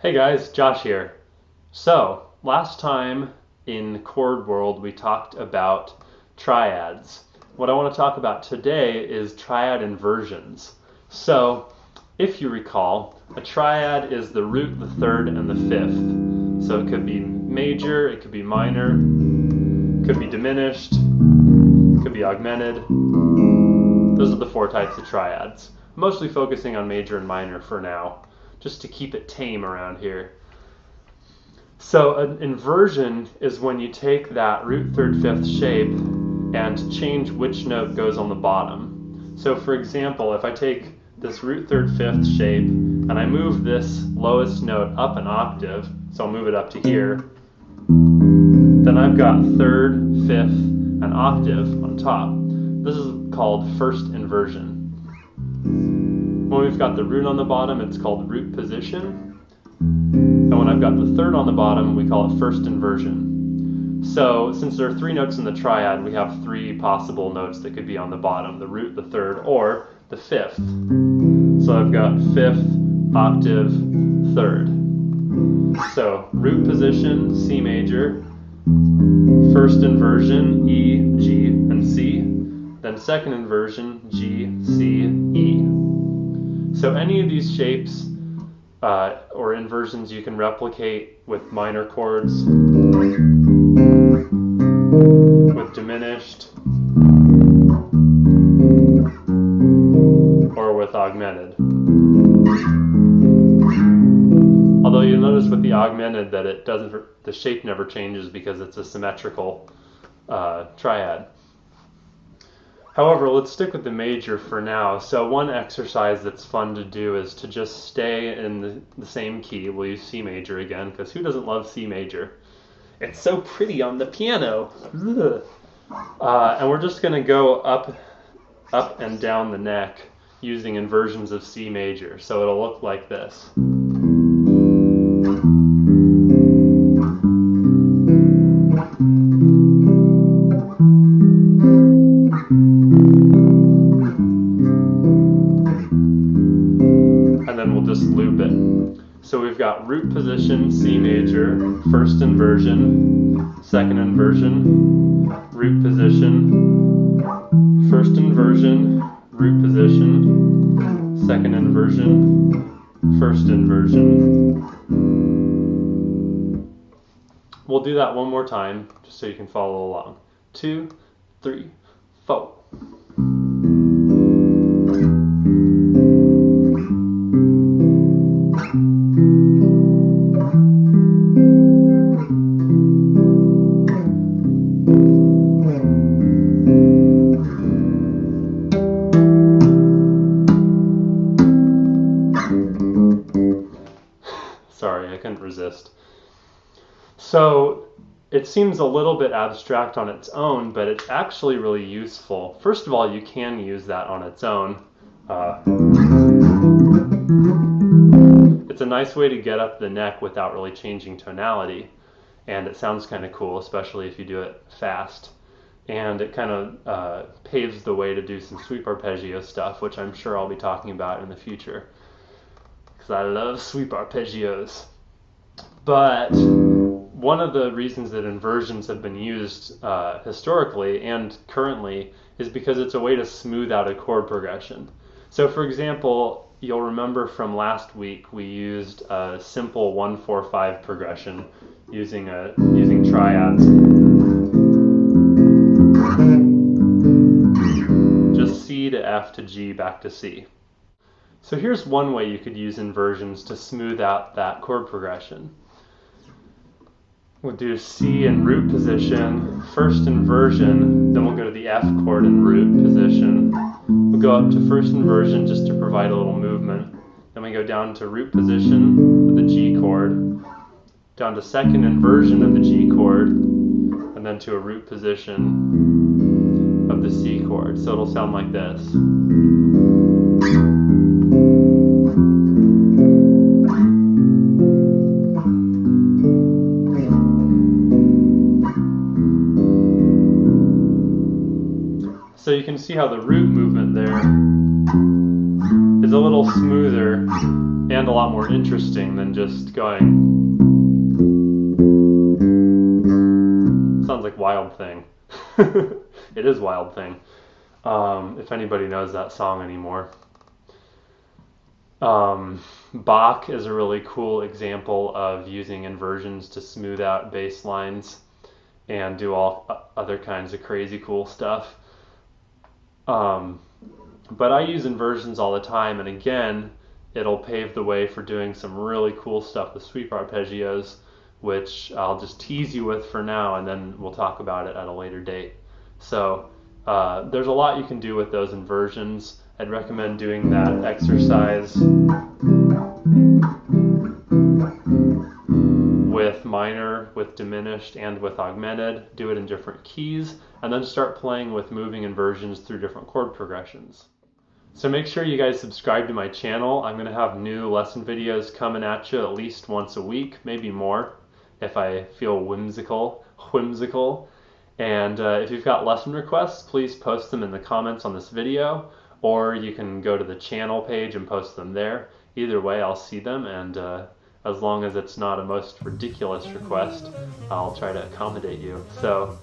Hey guys, Josh here. So, last time in Chord World we talked about triads. What I want to talk about today is triad inversions. So, if you recall, a triad is the root, the third, and the fifth. So it could be major, it could be minor, it could be diminished, it could be augmented. Those are the four types of triads. Mostly focusing on major and minor for now, just to keep it tame around here. So an inversion is when you take that root, third, fifth shape and change which note goes on the bottom. So for example, if I take this root, third, fifth shape and I move this lowest note up an octave, so I'll move it up to here, then I've got third, fifth, and octave on top. This is called first inversion. When we've got the root on the bottom, it's called root position. And when I've got the third on the bottom, we call it first inversion. So since there are three notes in the triad, we have three possible notes that could be on the bottom: the root, the third, or the fifth. So I've got fifth, octave, third. So root position, C major, first inversion, E, G, and C, then second inversion, G, C, E. So any of these shapes or inversions you can replicate with minor chords, with diminished, or with augmented. Although you'll notice with the augmented that the shape never changes because it's a symmetrical triad. However, let's stick with the major for now. So one exercise that's fun to do is to just stay in the same key. We'll use C major again, because who doesn't love C major? It's so pretty on the piano. And we're just going to go up and down the neck using inversions of C major. So it'll look like this. And then we'll just loop it. So we've got root position, C major, first inversion, second inversion, root position, first inversion, root position, second inversion, first inversion. We'll do that one more time, just so you can follow along. 2, 3, 4. Sorry, I couldn't resist. So it seems a little bit abstract on its own, but it's actually really useful. First of all, you can use that on its own. It's a nice way to get up the neck without really changing tonality, and it sounds kind of cool, especially if you do it fast. And it kind of paves the way to do some sweep arpeggio stuff, which I'm sure I'll be talking about in the future, because I love sweep arpeggios. But one of the reasons that inversions have been used historically and currently is because it's a way to smooth out a chord progression. So for example, you'll remember from last week we used a simple 1-4-5 progression using triads. Just C to F to G back to C. So here's one way you could use inversions to smooth out that chord progression. We'll do C in root position, first inversion, then we'll go to the F chord in root position. We'll go up to first inversion just to provide a little movement. Then we go down to root position with the G chord, down to second inversion of the G chord, and then to a root position of the C chord. So it'll sound like this. So you can see how the root movement there is a little smoother and a lot more interesting than just going. Sounds like Wild Thing. It is Wild Thing. If anybody knows that song anymore. Bach is a really cool example of using inversions to smooth out bass lines and do all other kinds of crazy cool stuff. But I use inversions all the time, and again, it'll pave the way for doing some really cool stuff with sweep arpeggios, which I'll just tease you with for now, and then we'll talk about it at a later date. So there's a lot you can do with those inversions. I'd recommend doing that exercise with minor, with diminished, and with augmented. Do it in different keys, and then start playing with moving inversions through different chord progressions. So make sure you guys subscribe to my channel. I'm going to have new lesson videos coming at you at least once a week, maybe more, if I feel whimsical. And if you've got lesson requests, please post them in the comments on this video, or you can go to the channel page and post them there. Either way, I'll see them, and as long as it's not a most ridiculous request, I'll try to accommodate you. So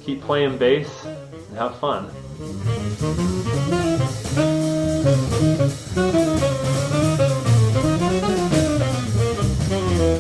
keep playing bass and have fun.